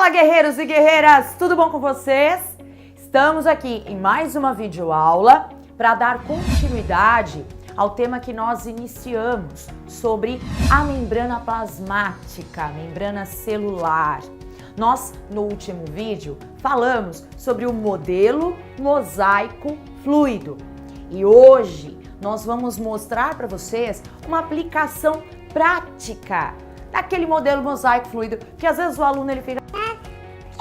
Fala, guerreiros e guerreiras, tudo bom com vocês? Estamos aqui em mais uma videoaula para dar continuidade ao tema que nós iniciamos sobre a membrana plasmática, a membrana celular. Nós, no último vídeo, falamos sobre o modelo mosaico fluido e hoje nós vamos mostrar para vocês uma aplicação prática daquele modelo mosaico fluido, que às vezes o aluno ele fica: por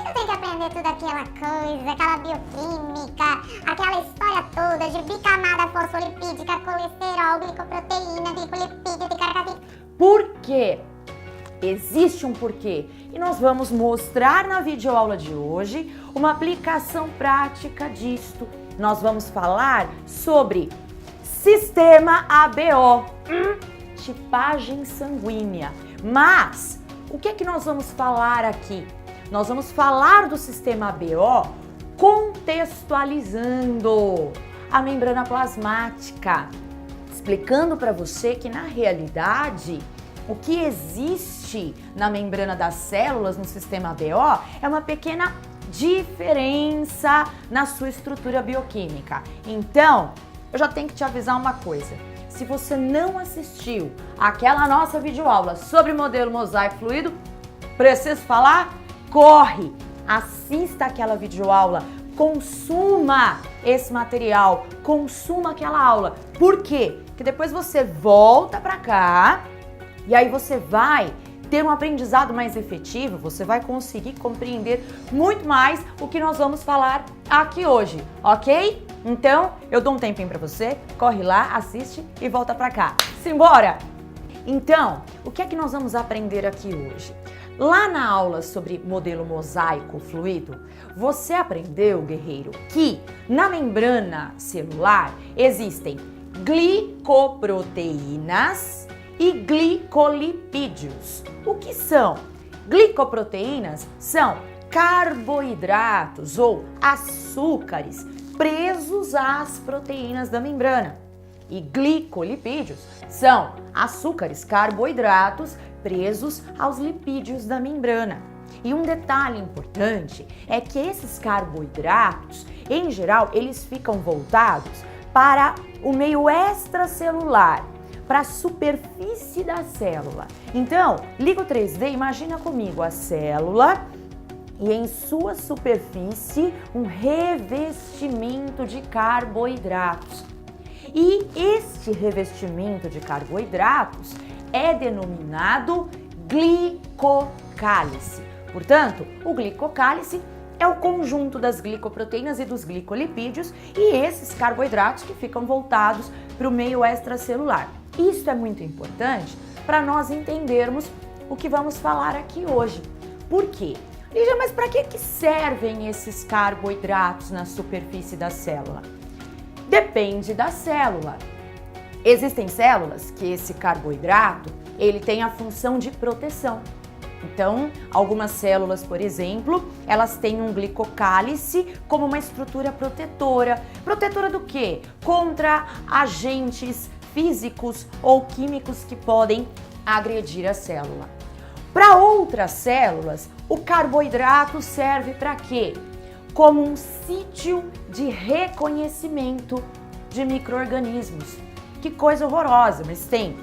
que eu tenho que aprender toda aquela coisa, aquela bioquímica, aquela história toda de bicamada fosfolipídica, colesterol, glicoproteína, glicolipídio, bicarbonato? Por quê? Existe um porquê e nós vamos mostrar na videoaula de hoje uma aplicação prática disto. Nós vamos falar sobre sistema ABO, tipagem sanguínea. Mas o que é que nós vamos falar aqui? Nós vamos falar do sistema ABO contextualizando a membrana plasmática, explicando para você que na realidade o que existe na membrana das células no sistema ABO é uma pequena diferença na sua estrutura bioquímica. Então, eu já tenho que te avisar uma coisa. Se você não assistiu àquela nossa videoaula sobre modelo mosaico fluido, preciso falar? Corre! Assista aquela videoaula, consuma esse material, consuma aquela aula. Por quê? Porque depois você volta para cá e aí você vai ter um aprendizado mais efetivo, você vai conseguir compreender muito mais o que nós vamos falar aqui hoje, ok? Então, eu dou um tempinho para você, corre lá, assiste e volta para cá. Simbora! Então, o que é que nós vamos aprender aqui hoje? Lá na aula sobre modelo mosaico fluido, você aprendeu, guerreiro, que na membrana celular existem glicoproteínas e glicolipídios. O que são? Glicoproteínas são carboidratos ou açúcares presos às proteínas da membrana. E glicolipídios são açúcares, carboidratos presos aos lipídios da membrana. E um detalhe importante é que esses carboidratos, em geral, eles ficam voltados para o meio extracelular, para a superfície da célula. Então, liga o 3D, imagina comigo a célula e em sua superfície um revestimento de carboidratos. E este revestimento de carboidratos é denominado glicocálice. Portanto, o glicocálice é o conjunto das glicoproteínas e dos glicolipídios e esses carboidratos que ficam voltados para o meio extracelular. Isso é muito importante para nós entendermos o que vamos falar aqui hoje. Por quê? Lígia, mas para que servem esses carboidratos na superfície da célula? Depende da célula. Existem células que esse carboidrato ele tem a função de proteção. Então, algumas células, por exemplo, elas têm um glicocálice como uma estrutura protetora. Protetora do quê? Contra agentes físicos ou químicos que podem agredir a célula. Para outras células, o carboidrato serve para quê? Como um sítio de reconhecimento de micro-organismos. Que coisa horrorosa, mas tem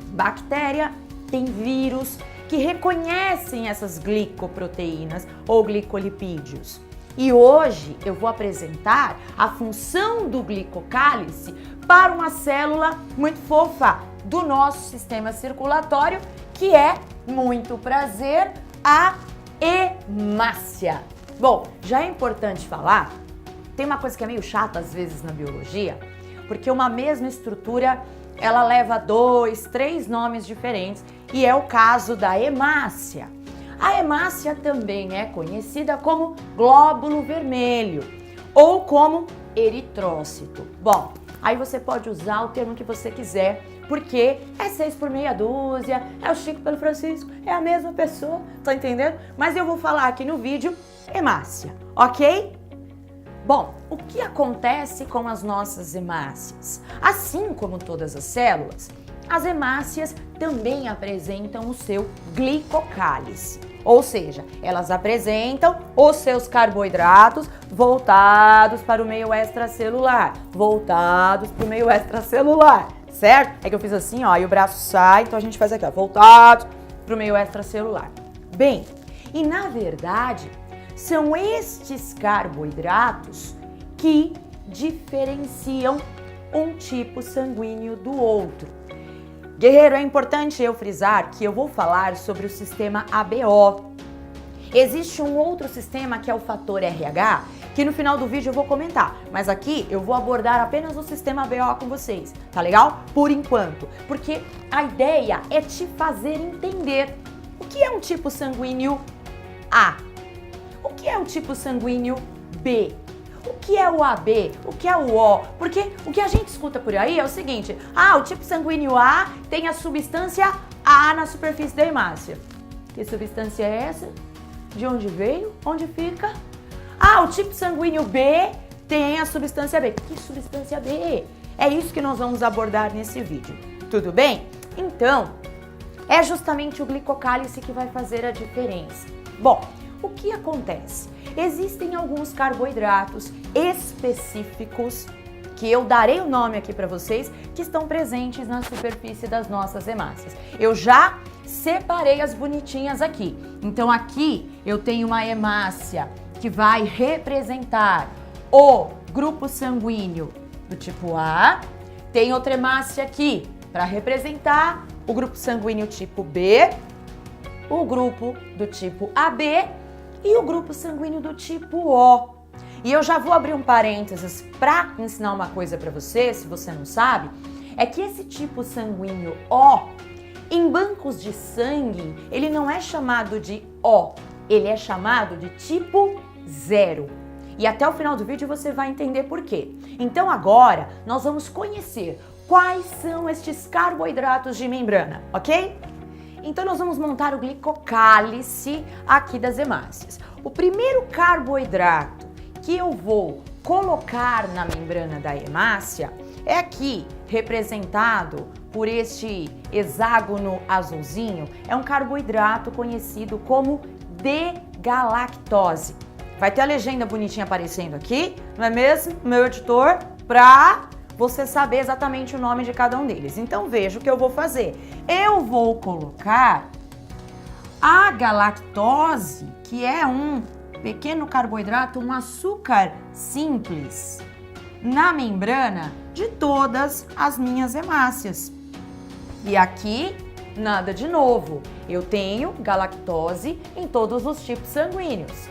bactéria, tem vírus que reconhecem essas glicoproteínas ou glicolipídios. E hoje eu vou apresentar a função do glicocálice para uma célula muito fofa do nosso sistema circulatório, que é, muito prazer, a hemácia. Bom, já é importante falar, tem uma coisa que é meio chata às vezes na biologia, porque uma mesma estrutura, ela leva 2, 3 nomes diferentes, e é o caso da hemácia. A hemácia também é conhecida como glóbulo vermelho ou como eritrócito. Bom, aí você pode usar o termo que você quiser, porque é 6 por meia dúzia, é o Chico pelo Francisco, é a mesma pessoa, tá entendendo? Mas eu vou falar aqui no vídeo hemácia, ok? Bom, o que acontece com as nossas hemácias? Assim como todas as células, as hemácias também apresentam o seu glicocálice. Ou seja, elas apresentam os seus carboidratos voltados para o meio extracelular. Voltados para o meio extracelular, certo? É que eu fiz assim, ó, e o braço sai, então a gente faz aqui, ó, voltados para o meio extracelular. Bem, e na verdade, são estes carboidratos que diferenciam um tipo sanguíneo do outro. Guerreiro, é importante eu frisar que eu vou falar sobre o sistema ABO. Existe um outro sistema que é o fator RH, que no final do vídeo eu vou comentar, mas aqui eu vou abordar apenas o sistema ABO com vocês, tá legal? Por enquanto, porque a ideia é te fazer entender o que é um tipo sanguíneo A, o que é o tipo sanguíneo B, o que é o AB, o que é o O, porque o que a gente escuta por aí é o seguinte, o tipo sanguíneo A tem a substância A na superfície da hemácia. Que substância é essa? De onde veio? Onde fica? O tipo sanguíneo B tem a substância B. Que substância B? É isso que nós vamos abordar nesse vídeo, tudo bem? Então, é justamente o glicocálice que vai fazer a diferença. Bom, o que acontece? Existem alguns carboidratos específicos, que eu darei o nome aqui para vocês, que estão presentes na superfície das nossas hemácias. Eu já separei as bonitinhas aqui. Então aqui eu tenho uma hemácia que vai representar o grupo sanguíneo do tipo A. Tem outra hemácia aqui para representar o grupo sanguíneo tipo B, o grupo do tipo AB e o grupo sanguíneo do tipo O. E eu já vou abrir um parênteses para ensinar uma coisa para você, se você não sabe, é que esse tipo sanguíneo O, em bancos de sangue, ele não é chamado de O, ele é chamado de tipo 0. E até o final do vídeo você vai entender por quê. Então agora nós vamos conhecer quais são estes carboidratos de membrana, ok? Então nós vamos montar o glicocálice aqui das hemácias. O primeiro carboidrato que eu vou colocar na membrana da hemácia é aqui, representado por este hexágono azulzinho, é um carboidrato conhecido como D-galactose. Vai ter a legenda bonitinha aparecendo aqui, não é mesmo, meu editor? Pra você saber exatamente o nome de cada um deles. Então veja o que eu vou fazer. Eu vou colocar a galactose, que é um pequeno carboidrato, um açúcar simples, na membrana de todas as minhas hemácias. E aqui, nada de novo. Eu tenho galactose em todos os tipos sanguíneos.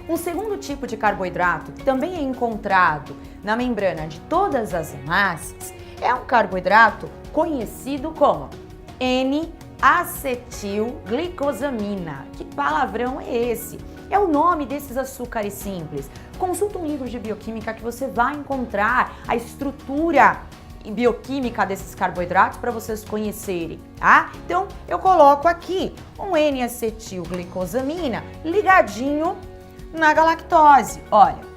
Um segundo tipo de carboidrato, que também é encontrado na membrana de todas as hemácias, é um carboidrato conhecido como N-acetilglicosamina. Que palavrão é esse? É o nome desses açúcares simples. Consulta um livro de bioquímica que você vai encontrar a estrutura bioquímica desses carboidratos para vocês conhecerem, tá? Então, eu coloco aqui um N-acetilglicosamina ligadinho na galactose. Olha,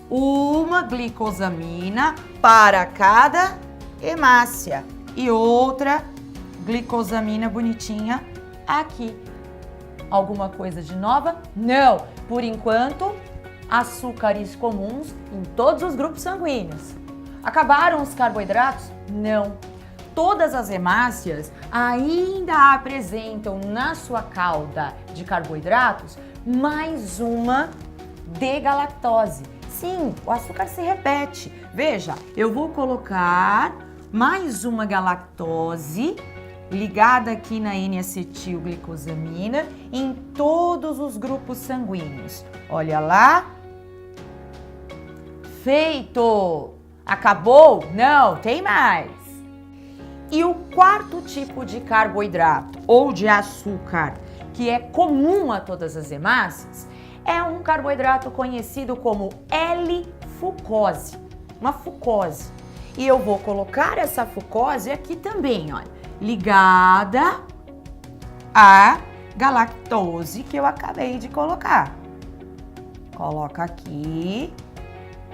uma glicosamina para cada hemácia e outra glicosamina bonitinha aqui. Alguma coisa de nova? Não! Por enquanto, açúcares comuns em todos os grupos sanguíneos. Acabaram os carboidratos? Não! Todas as hemácias ainda apresentam na sua cauda de carboidratos mais uma D-galactose. Sim, o açúcar se repete. Veja, eu vou colocar mais uma galactose ligada aqui na N-acetilglicosamina em todos os grupos sanguíneos. Olha lá. Feito! Acabou? Não, tem mais. E o quarto tipo de carboidrato ou de açúcar, que é comum a todas as hemácias, é um carboidrato conhecido como L-fucose, uma fucose. E eu vou colocar essa fucose aqui também, olha, ligada à galactose que eu acabei de colocar. Coloca aqui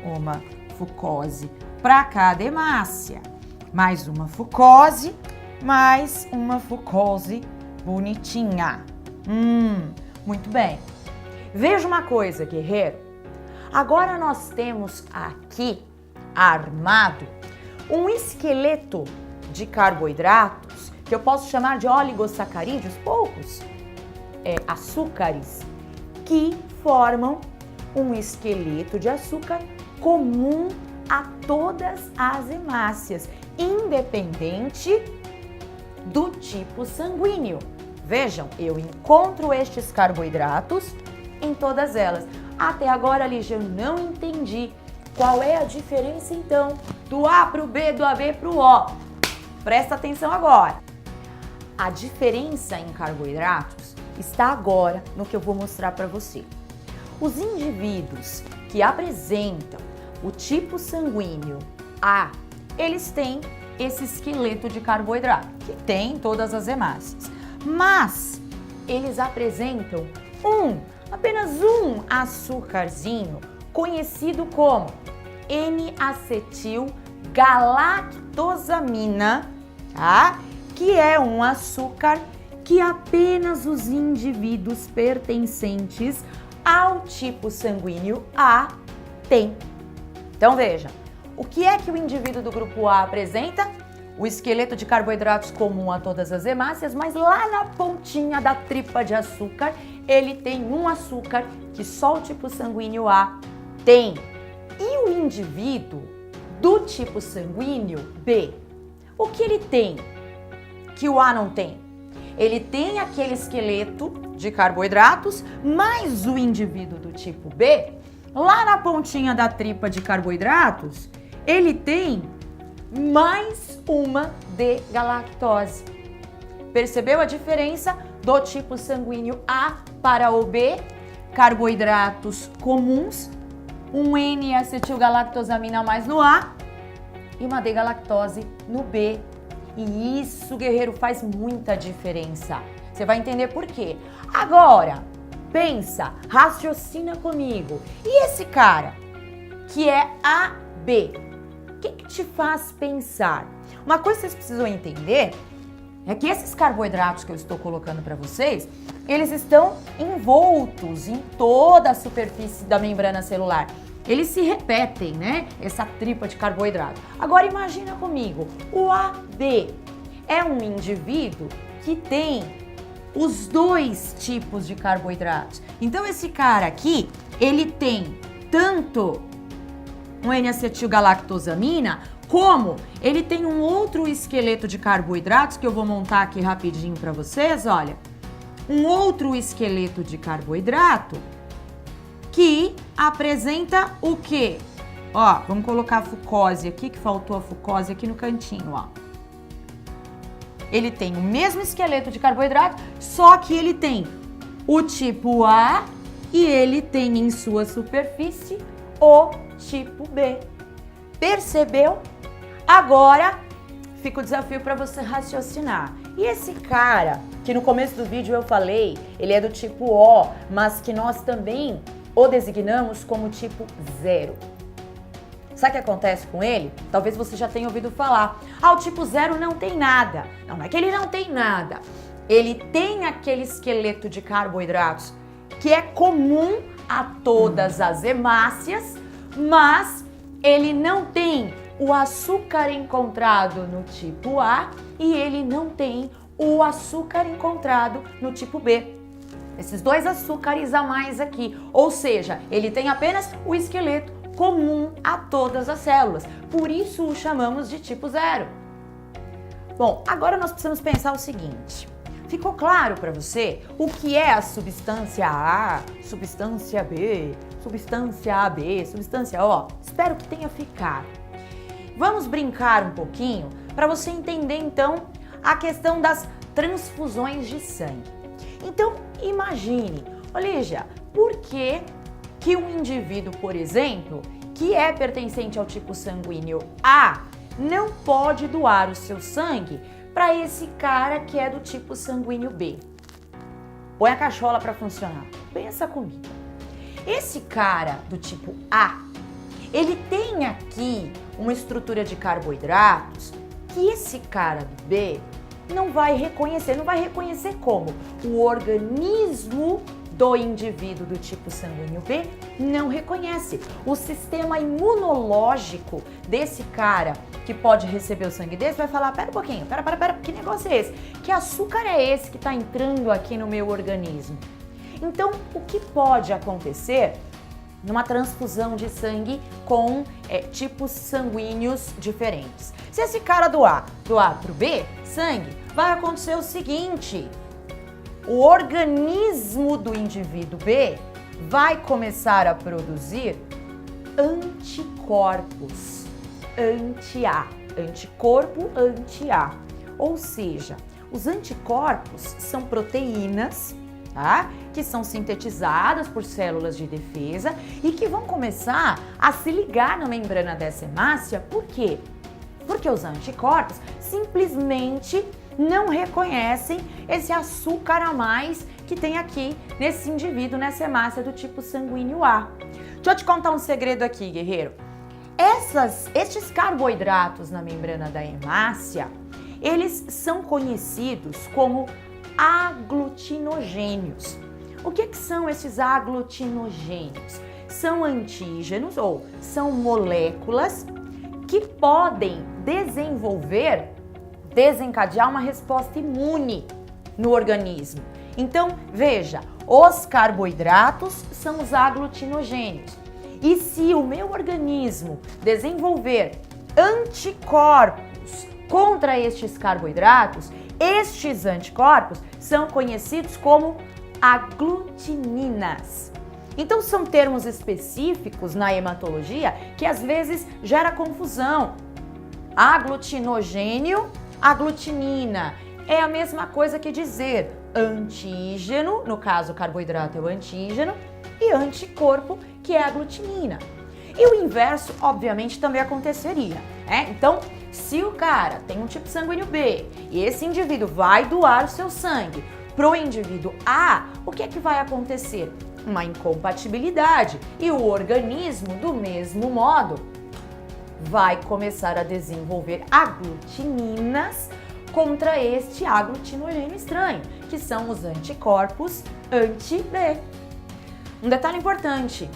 uma fucose para cada hemácia. Mais uma fucose bonitinha. Muito bem. Veja uma coisa, guerreiro. Agora nós temos aqui, armado, um esqueleto de carboidratos, que eu posso chamar de oligosacarídeos, poucos açúcares, que formam um esqueleto de açúcar comum a todas as hemácias, independente do tipo sanguíneo. Vejam, eu encontro estes carboidratos em todas elas. Até agora, Lígia, eu não entendi qual é a diferença, então, do A para o B, do AB para o O. Presta atenção agora. A diferença em carboidratos está agora no que eu vou mostrar para você. Os indivíduos que apresentam o tipo sanguíneo A, eles têm esse esqueleto de carboidrato, que tem em todas as hemácias. Mas eles apresentam apenas um açúcarzinho, conhecido como N-acetilgalactosamina, tá? Que é um açúcar que apenas os indivíduos pertencentes ao tipo sanguíneo A têm. Então veja, o que é que o indivíduo do grupo A apresenta? O esqueleto de carboidratos comum a todas as hemácias, mas lá na pontinha da tripa de açúcar, ele tem um açúcar que só o tipo sanguíneo A tem. E o indivíduo do tipo sanguíneo B, o que ele tem que o A não tem? Ele tem aquele esqueleto de carboidratos, mas o indivíduo do tipo B, lá na pontinha da tripa de carboidratos, ele tem mais uma D-galactose. Percebeu a diferença do tipo sanguíneo A para o B? Carboidratos comuns, um N-acetilgalactosamina a mais no A e uma D-galactose no B. E isso, guerreiro, faz muita diferença. Você vai entender por quê. Agora, pensa, raciocina comigo. E esse cara, que é AB, o que te faz pensar? Uma coisa que vocês precisam entender é que esses carboidratos que eu estou colocando para vocês, eles estão envoltos em toda a superfície da membrana celular. Eles se repetem, né? Essa tripa de carboidrato. Agora imagina comigo, o AB é um indivíduo que tem os dois tipos de carboidratos. Então esse cara aqui, ele tem tanto um N-acetilgalactosamina, como ele tem um outro esqueleto de carboidratos que eu vou montar aqui rapidinho para vocês, olha. Um outro esqueleto de carboidrato que apresenta o quê? Ó, vamos colocar a fucose aqui, que faltou a fucose aqui no cantinho, ó. Ele tem o mesmo esqueleto de carboidrato, só que ele tem o tipo A e ele tem em sua superfície o tipo B. Percebeu? Agora fica o desafio para você raciocinar. E esse cara, que no começo do vídeo eu falei, ele é do tipo O, mas que nós também o designamos como tipo 0. Sabe o que acontece com ele? Talvez você já tenha ouvido falar. O tipo 0 não tem nada. Não é que ele não tem nada. Ele tem aquele esqueleto de carboidratos que é comum a todas as hemácias, mas ele não tem o açúcar encontrado no tipo A e ele não tem o açúcar encontrado no tipo B. Esses dois açúcares a mais aqui. Ou seja, ele tem apenas o esqueleto comum a todas as células. Por isso o chamamos de tipo 0. Bom, agora nós precisamos pensar o seguinte. Ficou claro para você o que é a substância A, substância B, substância AB, substância O? Espero que tenha ficado. Vamos brincar um pouquinho para você entender então a questão das transfusões de sangue. Então, imagine, Lígia, por que um indivíduo, por exemplo, que é pertencente ao tipo sanguíneo A, não pode doar o seu sangue para esse cara que é do tipo sanguíneo B? Põe a cachola para funcionar. Pensa comigo. Esse cara do tipo A, ele tem aqui uma estrutura de carboidratos que esse cara do B não vai reconhecer. Não vai reconhecer como? O organismo do indivíduo do tipo sanguíneo B não reconhece. O sistema imunológico desse cara que pode receber o sangue desse vai falar, pera um pouquinho, pera, que negócio é esse? Que açúcar é esse que está entrando aqui no meu organismo? Então, o que pode acontecer numa transfusão de sangue com tipos sanguíneos diferentes? Se esse cara doar para o B, sangue, vai acontecer o seguinte: o organismo do indivíduo B vai começar a produzir anticorpos anti-A, anticorpo anti-A. Ou seja, os anticorpos são proteínas, tá? Que são sintetizadas por células de defesa e que vão começar a se ligar na membrana dessa hemácia. Por quê? Porque os anticorpos simplesmente não reconhecem esse açúcar a mais que tem aqui nesse indivíduo, nessa hemácia do tipo sanguíneo A. Deixa eu te contar um segredo aqui, guerreiro. Estes carboidratos na membrana da hemácia, eles são conhecidos como aglutinogênios. O que são esses aglutinogênios? São antígenos ou são moléculas que podem desencadear uma resposta imune no organismo. Então, veja, os carboidratos são os aglutinogênios. E se o meu organismo desenvolver anticorpos contra estes carboidratos, estes anticorpos são conhecidos como aglutininas. Então são termos específicos na hematologia que às vezes gera confusão. Aglutinogênio, aglutinina. É a mesma coisa que dizer antígeno, no caso o carboidrato é o antígeno, e anticorpo, que é a aglutinina. E o inverso, obviamente, também aconteceria, né? Então, se o cara tem um tipo sanguíneo B e esse indivíduo vai doar o seu sangue para o indivíduo A, o que é que vai acontecer? Uma incompatibilidade. E o organismo, do mesmo modo, vai começar a desenvolver aglutininas contra este aglutinogênio estranho, que são os anticorpos anti-B. Um detalhe importante.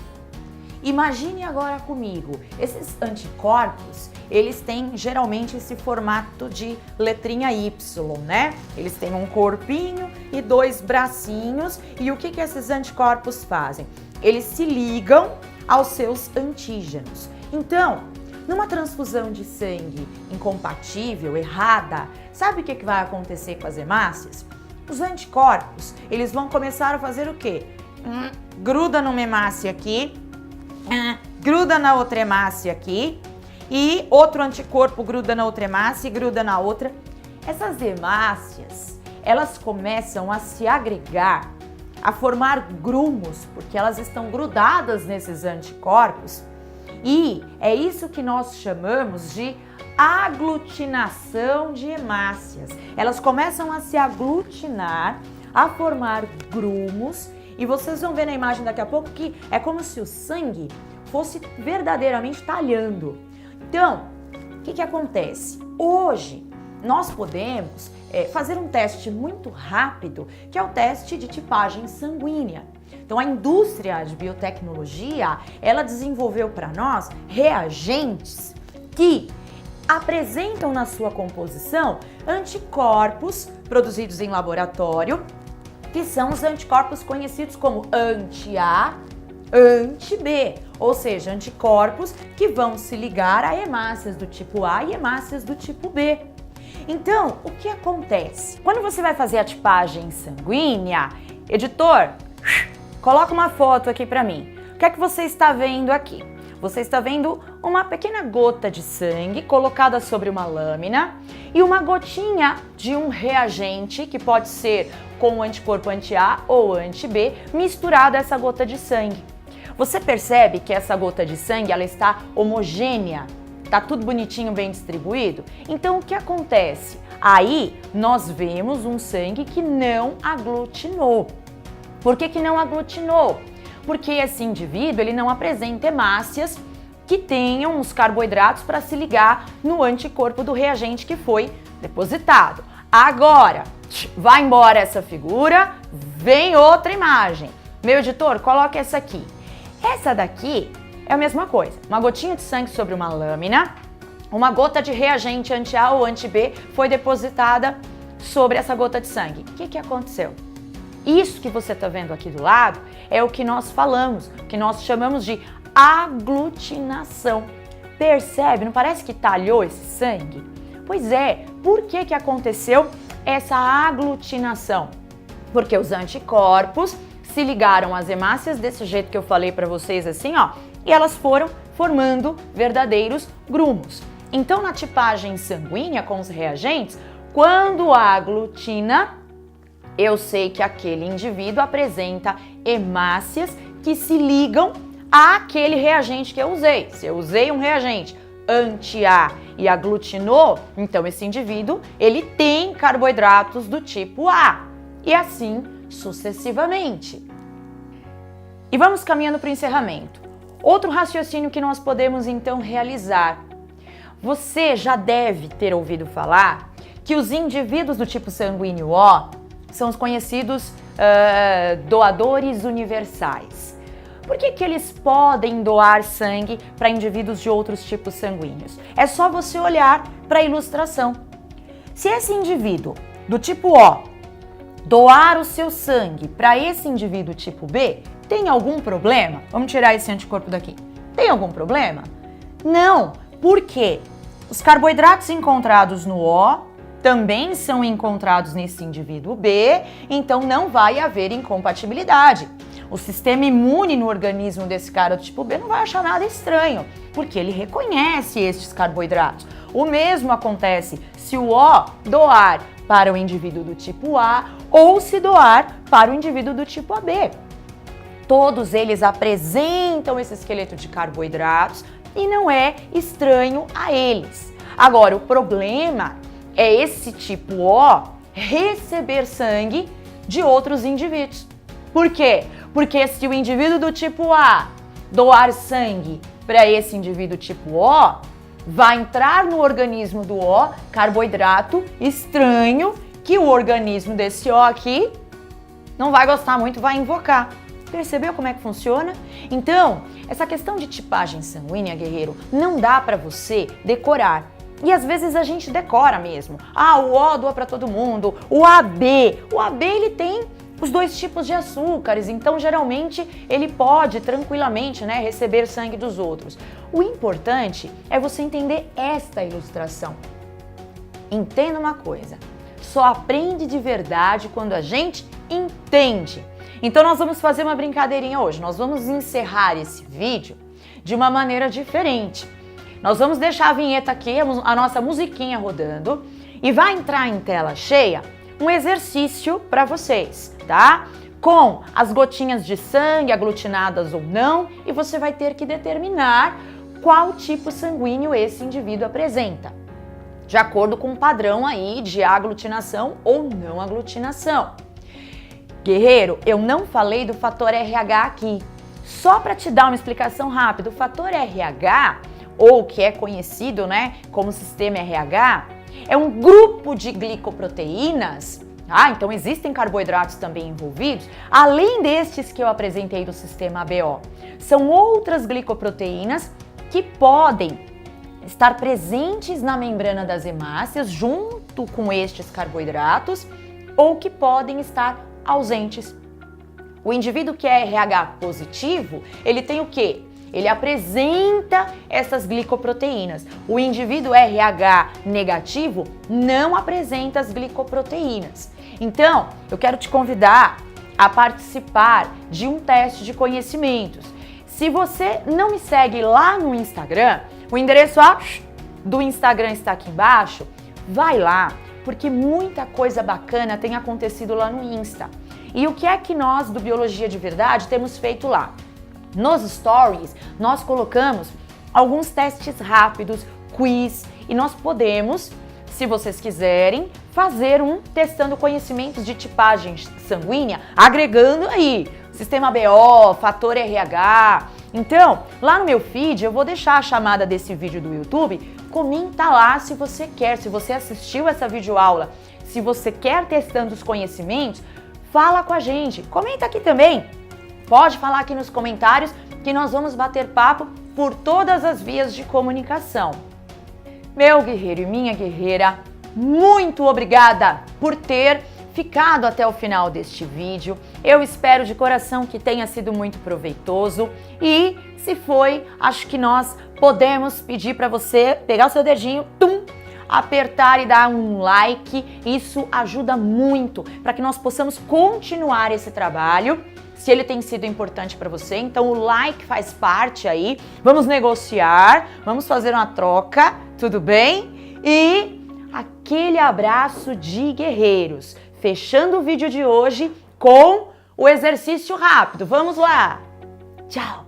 Imagine agora comigo, esses anticorpos, eles têm geralmente esse formato de letrinha Y, né? Eles têm um corpinho e dois bracinhos, e o que esses anticorpos fazem? Eles se ligam aos seus antígenos. Então, numa transfusão de sangue incompatível, errada, sabe o que vai acontecer com as hemácias? Os anticorpos, eles vão começar a fazer o quê? Gruda numa hemácia aqui, gruda na outra hemácia aqui, e outro anticorpo gruda na outra hemácia e gruda na outra. Essas hemácias, elas começam a se agregar, a formar grumos, porque elas estão grudadas nesses anticorpos, e é isso que nós chamamos de aglutinação de hemácias. Elas começam a se aglutinar, a formar grumos, e vocês vão ver na imagem daqui a pouco que é como se o sangue fosse verdadeiramente talhando. Então, o que acontece? Hoje, nós podemos fazer um teste muito rápido, que é o teste de tipagem sanguínea. Então, a indústria de biotecnologia, ela desenvolveu para nós reagentes que apresentam na sua composição anticorpos produzidos em laboratório, que são os anticorpos conhecidos como anti-A, anti-B, ou seja, anticorpos que vão se ligar a hemácias do tipo A e hemácias do tipo B. Então, o que acontece? Quando você vai fazer a tipagem sanguínea, editor, coloca uma foto aqui para mim. O que é que você está vendo aqui? Você está vendo uma pequena gota de sangue colocada sobre uma lâmina e uma gotinha de um reagente, que pode ser com o anticorpo anti-A ou anti-B, misturado a essa gota de sangue. Você percebe que essa gota de sangue ela está homogênea, está tudo bonitinho, bem distribuído? Então o que acontece? Aí nós vemos um sangue que não aglutinou. Por que não aglutinou? Porque esse indivíduo ele não apresenta hemácias que tenham os carboidratos para se ligar no anticorpo do reagente que foi depositado. Agora, vai embora essa figura, vem outra imagem. Meu editor, coloca essa aqui. Essa daqui é a mesma coisa. Uma gotinha de sangue sobre uma lâmina, uma gota de reagente anti-A ou anti-B foi depositada sobre essa gota de sangue. O que aconteceu? Isso que você está vendo aqui do lado é o que nós falamos, que nós chamamos de aglutinação. Percebe? Não parece que talhou esse sangue? Pois é, por que aconteceu essa aglutinação? Porque os anticorpos se ligaram às hemácias desse jeito que eu falei para vocês assim, ó, e elas foram formando verdadeiros grumos. Então, na tipagem sanguínea com os reagentes, quando aglutina, eu sei que aquele indivíduo apresenta hemácias que se ligam àquele reagente que eu usei. Se eu usei um reagente anti-A e aglutinou, então esse indivíduo, ele tem carboidratos do tipo A. E assim sucessivamente. E vamos caminhando para o encerramento. Outro raciocínio que nós podemos então realizar. Você já deve ter ouvido falar que os indivíduos do tipo sanguíneo O são os conhecidos doadores universais. Por que eles podem doar sangue para indivíduos de outros tipos sanguíneos? É só você olhar para a ilustração. Se esse indivíduo do tipo O doar o seu sangue para esse indivíduo tipo B, tem algum problema? Vamos tirar esse anticorpo daqui. Tem algum problema? Não. Por quê? Os carboidratos encontrados no O também são encontrados nesse indivíduo B, então não vai haver incompatibilidade. O sistema imune no organismo desse cara do tipo B não vai achar nada estranho, porque ele reconhece estes carboidratos. O mesmo acontece se o O doar para o indivíduo do tipo A ou se doar para o indivíduo do tipo AB. Todos eles apresentam esse esqueleto de carboidratos e não é estranho a eles. Agora, o problema é esse tipo O receber sangue de outros indivíduos. Por quê? Porque se o indivíduo do tipo A doar sangue para esse indivíduo tipo O, vai entrar no organismo do O carboidrato estranho que o organismo desse O aqui não vai gostar muito, vai invocar. Percebeu como é que funciona? Então, essa questão de tipagem sanguínea, guerreiro, não dá para você decorar. E às vezes a gente decora mesmo. Ah, o O doa para todo mundo, o AB. O AB ele tem os dois tipos de açúcares, então geralmente ele pode tranquilamente, né, receber sangue dos outros. O importante é você entender esta ilustração. Entenda uma coisa, só aprende de verdade quando a gente entende. Então nós vamos fazer uma brincadeirinha hoje, nós vamos encerrar esse vídeo de uma maneira diferente. Nós vamos deixar a vinheta aqui, a nossa musiquinha rodando, e vai entrar em tela cheia um exercício para vocês, tá? Com as gotinhas de sangue aglutinadas ou não, e você vai ter que determinar qual tipo sanguíneo esse indivíduo apresenta, de acordo com o padrão aí de aglutinação ou não aglutinação. Guerreiro, eu não falei do fator RH aqui. Só para te dar uma explicação rápida, o fator RH, ou que é conhecido, né, como sistema RH, é um grupo de glicoproteínas. Então existem carboidratos também envolvidos, além destes que eu apresentei do sistema ABO. São outras glicoproteínas que podem estar presentes na membrana das hemácias junto com estes carboidratos ou que podem estar ausentes. O indivíduo que é RH positivo, ele tem o quê? Ele apresenta essas glicoproteínas. O indivíduo RH negativo não apresenta as glicoproteínas. Então, eu quero te convidar a participar de um teste de conhecimentos. Se você não me segue lá no Instagram, o endereço do Instagram está aqui embaixo, vai lá, porque muita coisa bacana tem acontecido lá no Insta. E o que é que nós do Biologia de Verdade temos feito lá? Nos stories, nós colocamos alguns testes rápidos, quiz, e nós podemos, se vocês quiserem, fazer um testando conhecimentos de tipagem sanguínea, agregando aí sistema BO, fator RH. Então, lá no meu feed, eu vou deixar a chamada desse vídeo do YouTube, comenta lá se você quer, se você assistiu essa videoaula, Se você quer testando os conhecimentos, fala com a gente. Comenta aqui também. Pode falar aqui nos comentários que nós vamos bater papo por todas as vias de comunicação. Meu guerreiro e minha guerreira, muito obrigada por ter ficado até o final deste vídeo. Eu espero de coração que tenha sido muito proveitoso e se foi, acho que nós podemos pedir para você pegar o seu dedinho, apertar e dar um like. Isso ajuda muito para que nós possamos continuar esse trabalho, se ele tem sido importante para você. Então o like faz parte aí. Vamos negociar, vamos fazer uma troca, tudo bem? E aquele abraço de guerreiros. Fechando o vídeo de hoje com o exercício rápido. Vamos lá! Tchau!